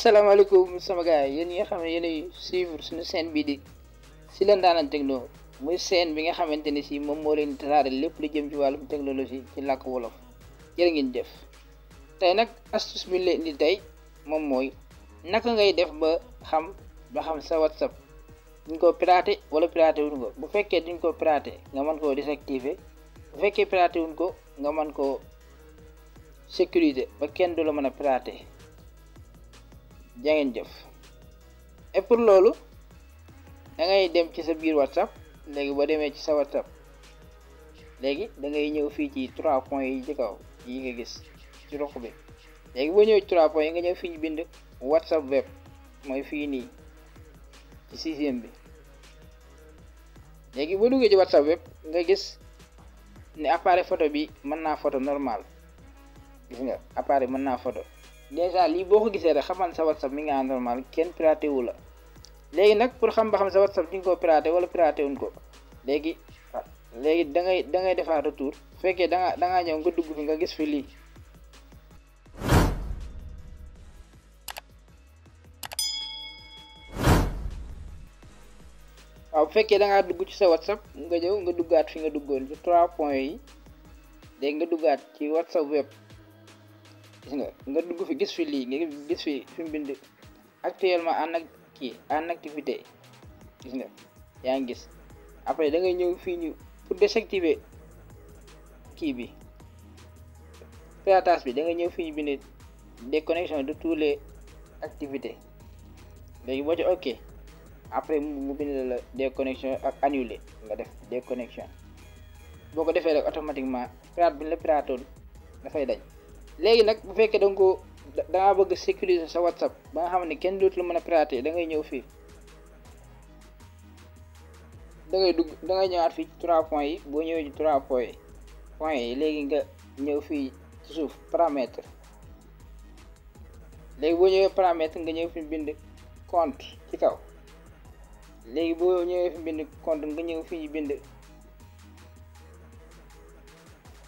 asalaamaaleykum sama gars yi yéen ñi nga xam ne yéenay suivre suñu chaîne bii di Sylla Ndanane Techno muy chaîne bi nga xamante ne si moom moo leen tasaare lépp lu jëm ci wàllum technologie ci làkk wolof jërë ngeen jëf. tey nag astuce bi leen di tey moom mooy naka ngay def ba xam sa WhatsApp duñ ko piraté wala piraté wuñ ko. bu fekkee duñ ko piraté nga mën koo désactiver, bu fekkee piraté wuñ ko nga mën koo sécuriser ba kenn du la mën a piraté. jangeen jëf. et pour loolu da ngay dem ci sa biir WhatsApp. léegi boo demee ci sa WhatsApp léegi da ngay ñëw fii ci 3 points yi ci kaw yi nga gis ci rox bi. léegi boo ñëwee ci 3 points yi nga ñëw fii ñu bind WhatsApp web mooy fii nii ci 6e bi. léegi boo duggee ci WhatsApp web nga gis ne appareil photo bi mën naa photo normal. gis nga appareil mën naa photo déjà lii boo ko gisee rek xamal sa WhatsApp mi nga en normal kenn piraté wu la. léegi nag pour xam ba xam sa WhatsApp di nga ko piraté wala piraté wuñ ko léegi da ngay defaat retour. bu fekkee da ngaa ñëw nga dugg fi nga gis fi lii. waaw bu fekkee da ngaa dugg ci sa WhatsApp nga ñëw nga duggaat fi nga duggoon ci 3 points yi. léegi nga duggaat ci WhatsApp web. gis nga dugg fi gis fi lii nga gis fi mu bind actuellement en activité. gis nga yaa ngi gis après da ngay ñëw fii ñu pour désactiver kii bi piratage bi da ngay ñëw fii ñu bind déconnexion de tous les activités. léegi boo ci ok après mu bind la déconnexion ak annulé nga def déconnexion. boo ko defee rek automatiquement pirate bi la piratoon dafay dañ. léegi nag bu fekkee da ngaa bëgg sécuriser sa WhatsApp ba nga xam ne kenn dootu la mën a pirater da ngay ñëw fii da ngay ñëwaat fii ci 3 points yi. boo ñëwee ci 3 points yi léegi nga ñëw fii ci suuf paramètre. léegi boo ñëwee paramètre nga ñëw fi bind compte ci kaw. léegi boo ñëwee fi bind compte nga ñëw fii bind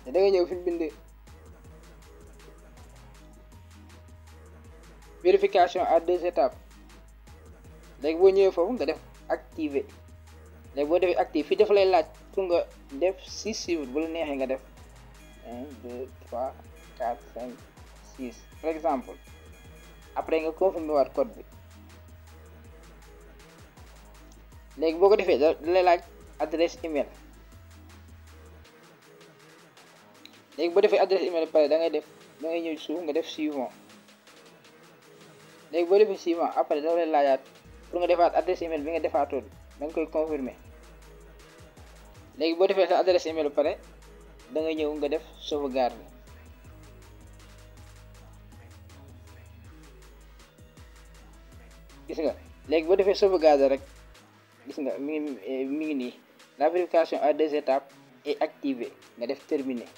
da nga ñëw fi bind vérification à 2 étapes. léegi boo ñëwee foofu nga def activer. léegi boo defee active fii dafa lay laaj pour nga def 6 chiffres. bu la neexee nga def 1 2 3 4 5 6 par exemple. après nga confirmer waat code bi. léegi boo ko defee da lay laaj adresse email. léegi boo defee adresse email pare da ngay ñëw suuf nga def suivant. léegi boo defee suivant après da lay laajaat pour nga defaat adresse email bi nga defaatoon da nga koy confirmer. léegi boo defee sa adresse email ba pare da nga ñëw nga def sauvegarde. gis nga léegi boo defee sauvegarde rek gis nga mi ngi nii la vérification à 2 étapes est activée nga def terminer.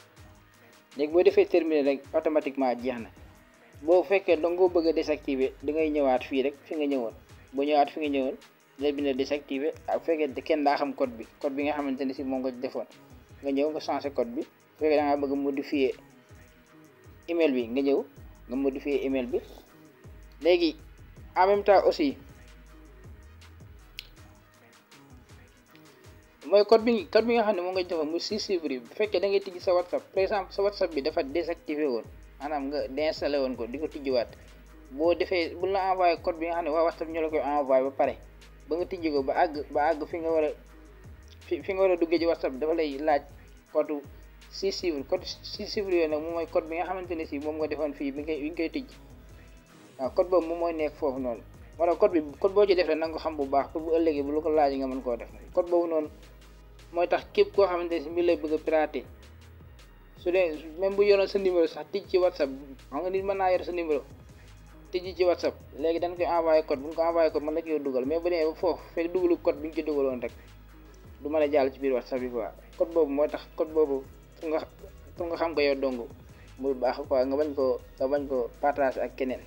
léegi boo defee terminer rek automatiquement jeex na. boo fekkee da nga ko bëgg a désactiver da ngay ñëwaat fii rek fi nga ñëwoon. boo ñëwaat fi nga ñëwoon day bind désactiver. ak fekkee kenn daa xam code bi nga xamante ne si moom nga defoon nga ñëw nga changer code bi. bu fekkee da ngaa bëgg modifier email bi nga ñëw nga modifier email bi. léegi en même temps aussi mooy code bi nga xam ne moom nga defoon mu 6 chiffres yi. bu fekkee da ngay tijji sa WhatsApp par exemple sa WhatsApp bi dafa désactiver woon maanaam nga déinstallé woon ko di ko tijjiwaat. boo defee bu la envoyé code bi nga xam ne waa WhatsApp ñoo la koy envoyé ba pare ba nga tijji ko ba àgg fi nga war a duggee ci WhatsApp dafa lay laaj code 6 chiffres. code 6 chiffres yooyu nag moom mooy code bi nga xamante ne si moom nga defoon fii bi nga koy tijji. waaw code boobu moom mooy nekk foofu noonu. wala code boo ci def rek na nga ko xam bu baax pour bu ëllëgee bu lu ko laaj nga mën koo def. code boobu noonu mooy tax képp koo xamante ne si mbir lay bëgg a pirater su dee même bu yoroon sa numéro sax tijj ci WhatsApp xam nga nit mën naa yor sa numéro tijji ci WhatsApp. léegi dañ koy envoyé code bu ñu ko envoyé code mën na ci dugal mais bu demee ba foofu fekk dugalu code bi ñu ci dugaloon rek du mën a jàll ci biir WhatsApp bi quoi. code boobu moo tax code boobu pour nga xam ko yow dong muy baax quoi nga bañ ko partager ak keneen.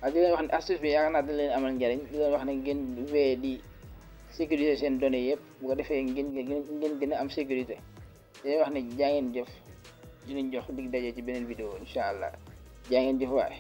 waaye di leen wax ne astuce bi yaakaar naa dañ leen amal njariñ. di leen wax ne ngeen wéyee di sécuriser seen données yëpp bu ko defee ngeen gën a am sécurité. di leen wax ne jaa ngeen jëf. dinañ jox dig daje ci beneen vidéo incha allah jaa ngeen jëf waay.